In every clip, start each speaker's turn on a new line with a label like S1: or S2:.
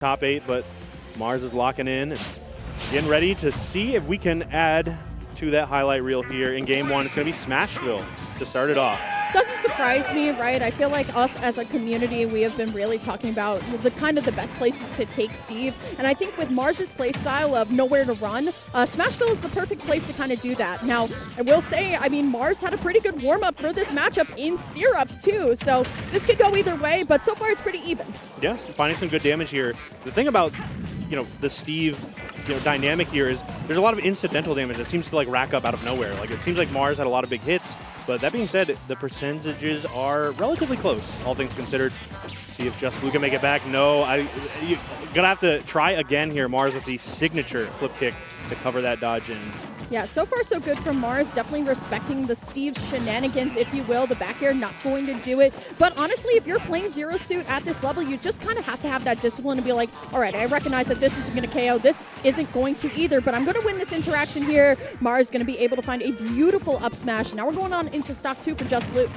S1: top 8, but Mars is locking in and getting ready to see if we can add to that highlight reel here in game 1. It's going to be Smashville to start it off.
S2: Doesn't surprise me, right? I feel like us as a community, we have been really talking about the best places to take Steve. And I think with Mars's playstyle of nowhere to run, Smashville is the perfect place to kind of do that. Now, I will say, I mean, Mars had a pretty good warm-up for this matchup in Syrup, too. So this could go either way, but so far it's pretty even.
S1: Yes, finding some good damage here. The thing about, the Steve dynamic here is there's a lot of incidental damage that seems to rack up out of nowhere. It seems like Mars had a lot of big hits, but that being said, the percentages are relatively close, all things considered. See if Just Blue can make it back. No, you're gonna have to try again here. Mars with the signature flip kick to cover that dodge in.
S2: Yeah, so far so good from Mars. Definitely respecting the Steve shenanigans, if you will. The back air not going to do it. But honestly, if you're playing Zero Suit at this level, you just kind of have to have that discipline to be like, all right, I recognize that this isn't going to KO. This isn't going to either, but I'm going to win this interaction here. Mars going to be able to find a beautiful up smash. Now we're going on into stock 2 for Just Blue.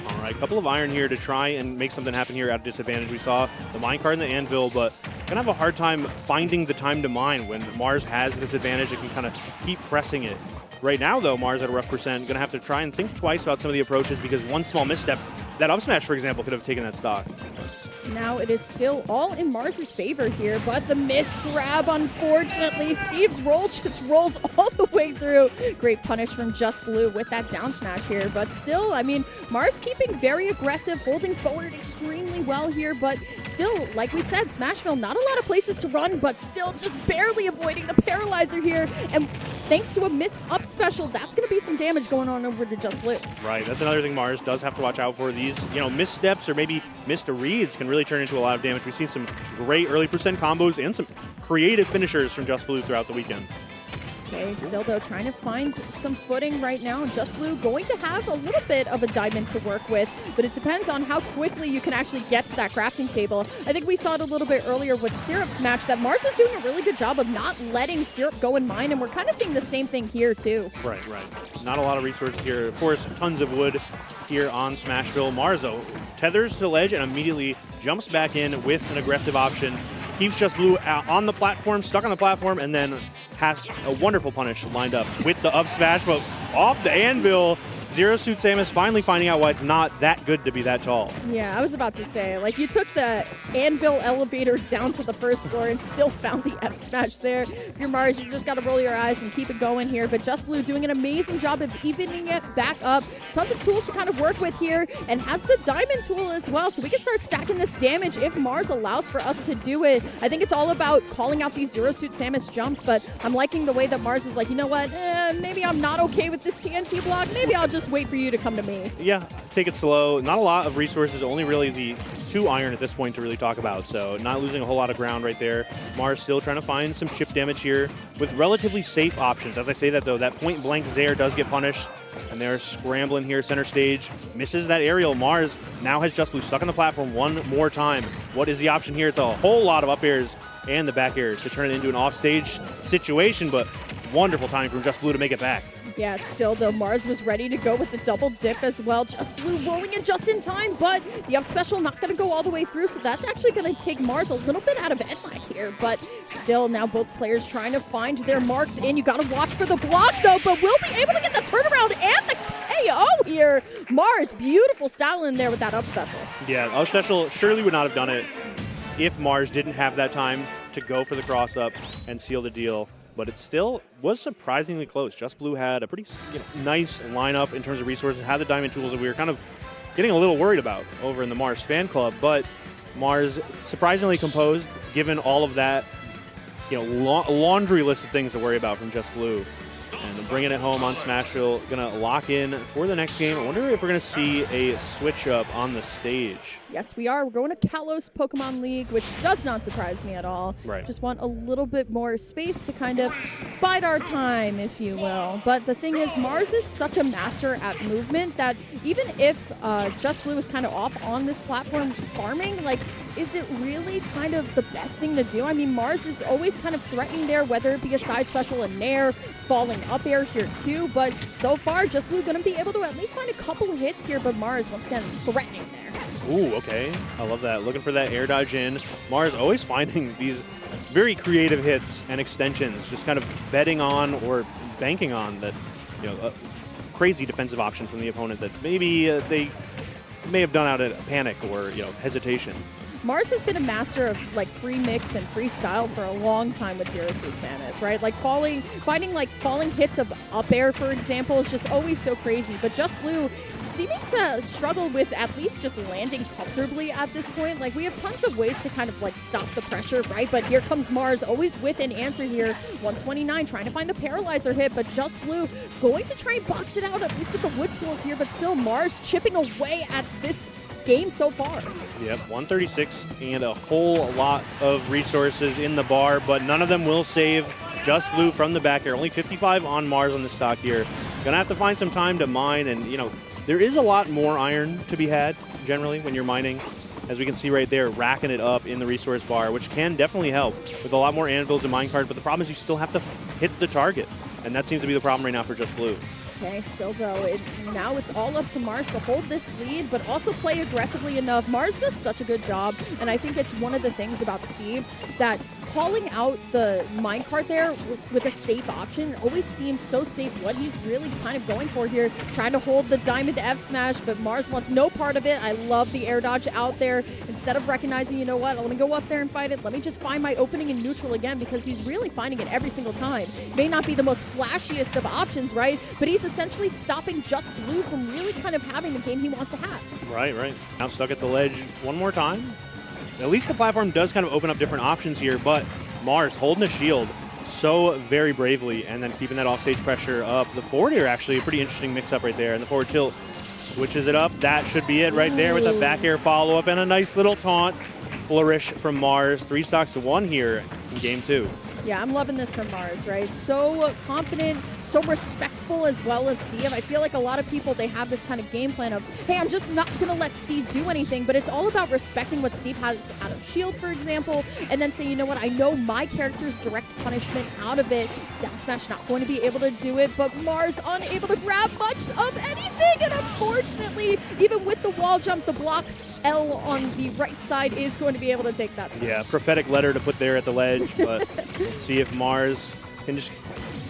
S1: All right, couple of iron here to try and make something happen here at a disadvantage. We saw the minecart and the anvil, but gonna have a hard time finding the time to mine when Mars has this advantage. It can kind of keep pressing it. Right now, though, Mars at a rough percent. Gonna have to try and think twice about some of the approaches because one small misstep, that up smash, for example, could have taken that stock.
S2: Now it is still all in Mars's favor here, but the missed grab, unfortunately. Steve's roll just rolls all the way through. Great punish from Just Blue with that down smash here, but still, I mean, Mars keeping very aggressive, holding forward extremely well here, but still, like we said, Smashville, not a lot of places to run, but still just barely avoiding the paralyzer here, and thanks to a missed up special, that's going to be some damage going on over to Just Blue.
S1: Right, that's another thing Mars does have to watch out for. These, missteps or maybe missed reads can really turn into a lot of damage. We've seen some great early percent combos and some creative finishers from Just Blue throughout the weekend.
S2: Okay, still though trying to find some footing right now. Just Blue going to have a little bit of a diamond to work with, but it depends on how quickly you can actually get to that crafting table. I think we saw it a little bit earlier with Syrup's match that Mars is doing a really good job of not letting Syrup go in mine, and we're kind of seeing the same thing here too.
S1: Right. Not a lot of resources here. Of course, tons of wood here on Smashville. Marzo tethers to the ledge and immediately jumps back in with an aggressive option. Keeps Just Blue on the platform, stuck on the platform, and then has a wonderful punish lined up with the up smash, but off the anvil. Zero Suit Samus finally finding out why it's not that good to be that tall.
S2: Yeah, I was about to say, you took the anvil elevator down to the first floor and still found the F smash there. If you're Mars, you just got to roll your eyes and keep it going here, but Just Blue doing an amazing job of evening it back up. Tons of tools to kind of work with here, and has the diamond tool as well, so we can start stacking this damage if Mars allows for us to do it. I think it's all about calling out these Zero Suit Samus jumps, but I'm liking the way that Mars is like, you know what, maybe I'm not okay with this TNT block, maybe I'll just wait for you to come to me.
S1: Yeah, take it slow. Not a lot of resources, only really the 2 iron at this point to really talk about, so not losing a whole lot of ground right there. Mars still trying to find some chip damage here with relatively safe options. As I say that, though, that point blank Zaire does get punished, and they're scrambling here center stage. Misses that aerial. Mars now has Just Blue stuck on the platform one more time. What is the option here? It's a whole lot of up airs and the back airs to turn it into an offstage situation, but wonderful timing from Just Blue to make it back.
S2: Yeah, still though, Mars was ready to go with the double dip as well. Just Blue rolling it just in time, but the up special not going to go all the way through, so that's actually going to take Mars a little bit out of headlock here. But still, now both players trying to find their marks in. You got to watch for the block though, but we'll be able to get the turnaround and the KO here. Mars, beautiful style in there with that up special.
S1: Yeah, up special surely would not have done it if Mars didn't have that time to go for the cross up and seal the deal. But it still was surprisingly close. Just Blue had a pretty nice lineup in terms of resources, had the diamond tools that we were kind of getting a little worried about over in the Mars fan club. But Mars surprisingly composed, given all of that laundry list of things to worry about from Just Blue. And bringing it home on Smashville, going to lock in for the next game. I wonder if we're going to see a switch up on the stage.
S2: Yes, we are. We're going to Kalos Pokemon League, which does not surprise me at all.
S1: Right.
S2: Just want a little bit more space to kind of bide our time, if you will. But the thing is, Mars is such a master at movement that even if Just Blue is kind of off on this platform farming, is it really kind of the best thing to do? I mean, Mars is always kind of threatening there, whether it be a side special, a nair, falling up air here too. But so far, Just Blue going to be able to at least find a couple hits here, but Mars, once again, threatening there.
S1: Ooh, okay. I love that. Looking for that air dodge in. Mars always finding these very creative hits and extensions, just kind of betting on or banking on that, a crazy defensive option from the opponent that maybe they may have done out of panic or, hesitation.
S2: Mars has been a master of free mix and freestyle for a long time with Zero Suit Samus, right? Finding falling hits of up air, for example, is just always so crazy. But Just Blue seeming to struggle with at least just landing comfortably at this point. We have tons of ways to kind of stop the pressure, right? But here comes Mars always with an answer here. 129 trying to find the paralyzer hit, but Just Blue going to try and box it out at least with the wood tools here, but still Mars chipping away at this game so far.
S1: Yep, 136 and a whole lot of resources in the bar, but none of them will save Just Blue from the back air. Only 55 on Mars on the stock here. Gonna have to find some time to mine, and there is a lot more iron to be had generally when you're mining. As we can see right there, racking it up in the resource bar, which can definitely help with a lot more anvils and minecart, but the problem is you still have to hit the target, and that seems to be the problem right now for Just Blue.
S2: Okay, still though, now it's all up to Mars to hold this lead, but also play aggressively enough. Mars does such a good job, and I think it's one of the things about Steve that calling out the minecart there with a safe option always seems so safe. What he's really kind of going for here, trying to hold the diamond F smash, but Mars wants no part of it. I love the air dodge out there. Instead of recognizing, I want to go up there and fight it, let me just find my opening in neutral again, because he's really finding it every single time. May not be the most flashiest of options, right? But he's essentially stopping Just Blue from really kind of having the game he wants to have.
S1: Right. Now stuck at the ledge one more time. At least the platform does kind of open up different options here, but Mars holding the shield so very bravely and then keeping that offstage pressure up. The forward air actually a pretty interesting mix-up right there, and the forward tilt switches it up. That should be it right there with a back air follow-up and a nice little taunt flourish from Mars. 3 stocks to 1 here in game 2.
S2: Yeah, I'm loving this from Mars, right? So confident, so respectful as well of Steve. I feel like a lot of people, they have this kind of game plan of, hey, I'm just not going to let Steve do anything, but it's all about respecting what Steve has out of shield, for example, and then say, you know what, I know my character's direct punishment out of it. Down smash not going to be able to do it, but Mars unable to grab much of anything, and unfortunately, even with the wall jump, the block L on the right side is going to be able to take that.
S1: Yeah, prophetic letter to put there at the ledge, but let's see if Mars can just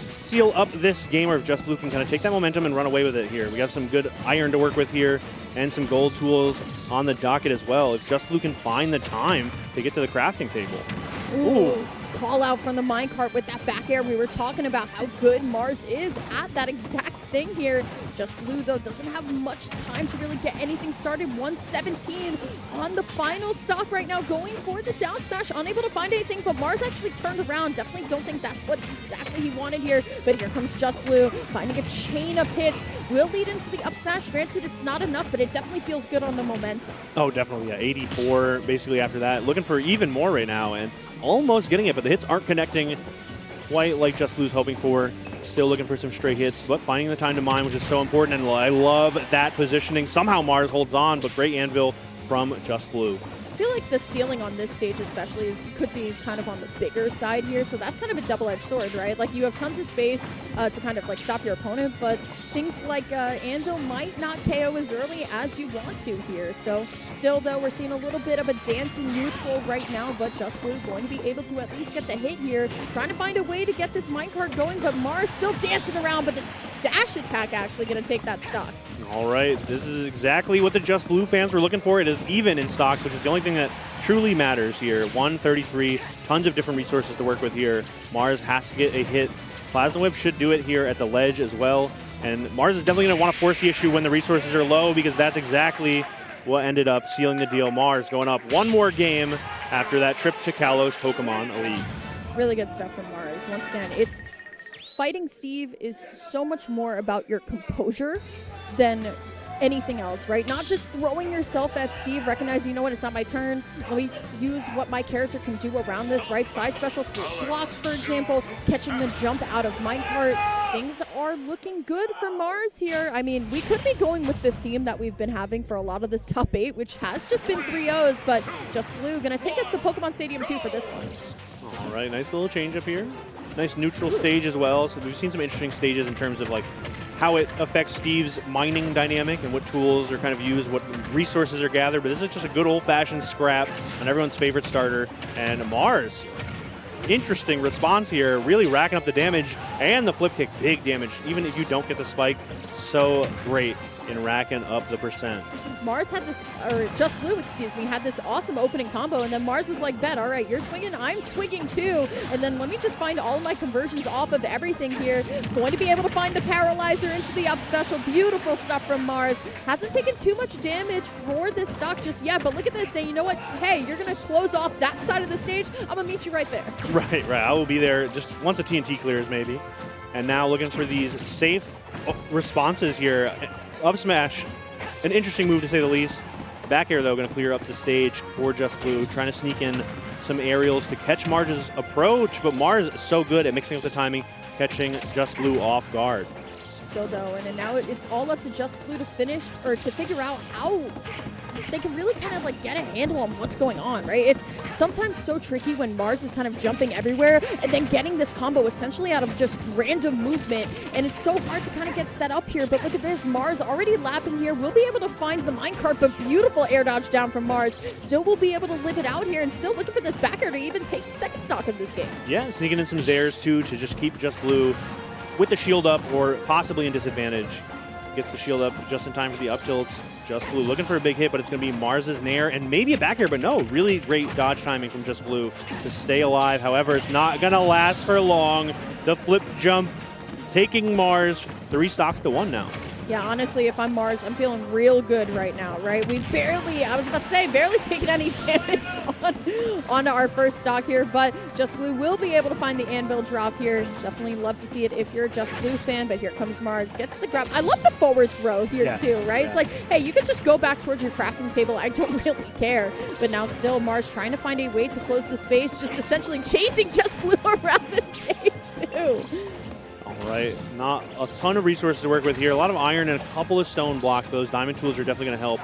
S1: seal up this game, or if Just Blue can kind of take that momentum and run away with it here. We have some good iron to work with here and some gold tools on the docket as well. If Just Blue can find the time to get to the crafting table.
S2: Ooh. Call out from the minecart with that back air. We were talking about how good Mars is at that exact thing here. Just Blue, though, doesn't have much time to really get anything started. 117 on the final stock right now, going for the down smash. Unable to find anything, but Mars actually turned around. Definitely don't think that's what exactly he wanted here, but here comes Just Blue, finding a chain of hits. Will lead into the up smash. Granted, it's not enough, but it definitely feels good on the momentum.
S1: Oh, definitely, yeah. 84 basically after that. Looking for even more right now, and almost getting it, but the hits aren't connecting quite like Just Blue's hoping for. Still looking for some stray hits, but finding the time to mine, which is so important, and I love that positioning. Somehow Mars holds on, but great anvil from Just Blue.
S2: I feel like the ceiling on this stage especially could be kind of on the bigger side here, so that's kind of a double-edged sword, right? You have tons of space to kind of stop your opponent, but things like anvil might not KO as early as you want to here. So still, though, we're seeing a little bit of a dance in neutral right now, but Just Blue going to be able to at least get the hit here, trying to find a way to get this minecart going, but Mars still dancing around, but the dash attack actually going to take that stock.
S1: All right, this is exactly what the Just Blue fans were looking for. It is even in stocks, which is the only thing that truly matters here. 133, tons of different resources to work with here. Mars has to get a hit. Plasma Whip should do it here at the ledge as well. And Mars is definitely going to want to force the issue when the resources are low, because that's exactly what ended up sealing the deal. Mars going up one more game after that trip to Kalos Pokemon Elite.
S2: Really good stuff from Mars. Once again, it's fighting Steve is so much more about your composure than anything else, right? Not just throwing yourself at Steve, recognizing, you know what, it's not my turn. Let me use what my character can do around this, right? Side special blocks, for example, catching the jump out of minecart. Things are looking good for Mars here. I mean, we could be going with the theme that we've been having for a lot of this top 8, which has just been 3-0s, but Just Blue gonna take us to Pokemon Stadium 2 for this one.
S1: All right, nice little change up here. Nice neutral stage as well. So we've seen some interesting stages in terms of how it affects Steve's mining dynamic and what tools are kind of used, what resources are gathered. But this is just a good old-fashioned scrap on everyone's favorite starter. And Mars, interesting response here, really racking up the damage and the flip kick, big damage, even if you don't get the spike. So great in racking up the percent.
S2: Mars had this, or Just Blue, excuse me, had this awesome opening combo, and then Mars was like, bet, all right, you're swinging, I'm swinging too, and then let me just find all of my conversions off of everything here. Going to be able to find the Paralyzer into the up special. Beautiful stuff from Mars. Hasn't taken too much damage for this stock just yet, but look at this, saying, you know what, hey, you're going to close off that side of the stage, I'm going to meet you right there.
S1: Right, I will be there just once the TNT clears maybe. And now looking for these safe responses here. Up smash, an interesting move to say the least. Back air, though, going to clear up the stage for Just Blue, trying to sneak in some aerials to catch Mars' approach, but Mars is so good at mixing up the timing, catching Just Blue off guard.
S2: Still, though, and now it's all up to Just Blue to finish, or to figure out how they can really kind of like get a handle on what's going on, right? It's sometimes so tricky when Mars is kind of jumping everywhere and then getting this combo essentially out of just random movement, and it's so hard to kind of get set up here. But look at this, Mars already lapping here. We'll be able to find the minecart, but beautiful air dodge down from Mars. Still will be able to live it out here, and still looking for this back air to even take the second stock of this game.
S1: Yeah, sneaking in some Zairs too to just keep Just Blue with the shield up or possibly in disadvantage. Gets the shield up just in time for the up tilts. Just Blue looking for a big hit, but it's going to be Mars's nair and maybe a back air, but no, really great dodge timing from Just Blue to stay alive. However, it's not going to last for long. The flip jump taking Mars 3 stocks to 1 now.
S2: Yeah, honestly, if I'm Mars, I'm feeling real good right now, right? We've barely, I was about to say, barely taken any damage on our first stock here, but Just Blue will be able to find the anvil drop here. Definitely love to see it if you're a Just Blue fan, but here comes Mars, gets the grab. I love the forward throw here too, right? Yeah. It's like, hey, you could just go back towards your crafting table. I don't really care. But now still Mars trying to find a way to close the space, just essentially chasing Just Blue around the stage too.
S1: All right, not a ton of resources to work with here. A lot of iron and a couple of stone blocks, but those diamond tools are definitely going to help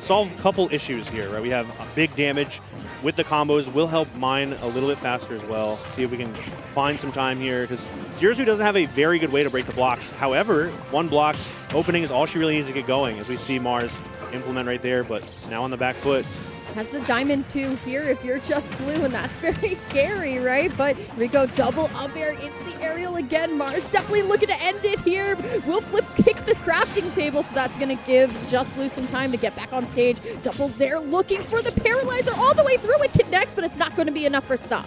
S1: solve a couple issues here, right? We have a big damage with the combos. Will help mine a little bit faster as well. See if we can find some time here, because Zero doesn't have a very good way to break the blocks. However, one block opening is all she really needs to get going, as we see Mars implement right there, but now on the back foot.
S2: Has the diamond 2 here if you're Just Blue, and that's very scary, right? But here we go, double up air into the aerial again. Mars definitely looking to end it here. Will flip kick the crafting table, so that's going to give Just Blue some time to get back on stage. Double Zair looking for the paralyzer all the way through. It connects, but it's not going to be enough for stop.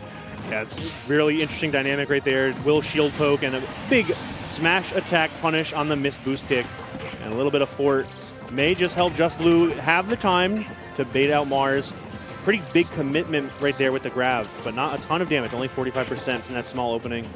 S1: Yeah, it's really interesting dynamic right there. Will shield poke and a big smash attack punish on the missed boost kick. And a little bit of fort may just help Just Blue have the time to bait out Mars. Pretty big commitment right there with the grab, but not a ton of damage, only 45% in that small opening.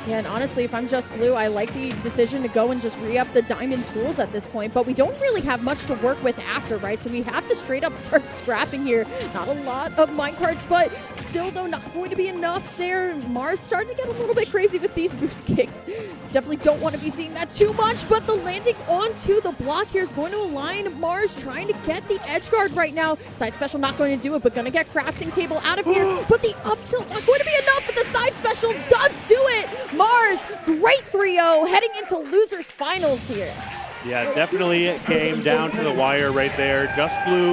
S2: Yeah, and honestly, if I'm Just Blue, I like the decision to go and just re-up the diamond tools at this point, but we don't really have much to work with after, right? So we have to straight up start scrapping here. Not a lot of minecarts, but still, though, not going to be enough there. Mars starting to get a little bit crazy with these boost kicks. Definitely don't want to be seeing that too much, but the landing onto the block here is going to align Mars, trying to get the edge guard right now. Side special not going to do it, but going to get crafting table out of here, but the up tilt not going to be enough, but the side special does do it. Mars, great 3-0, heading into losers finals here.
S1: Yeah, definitely came down to the wire right there. Just Blue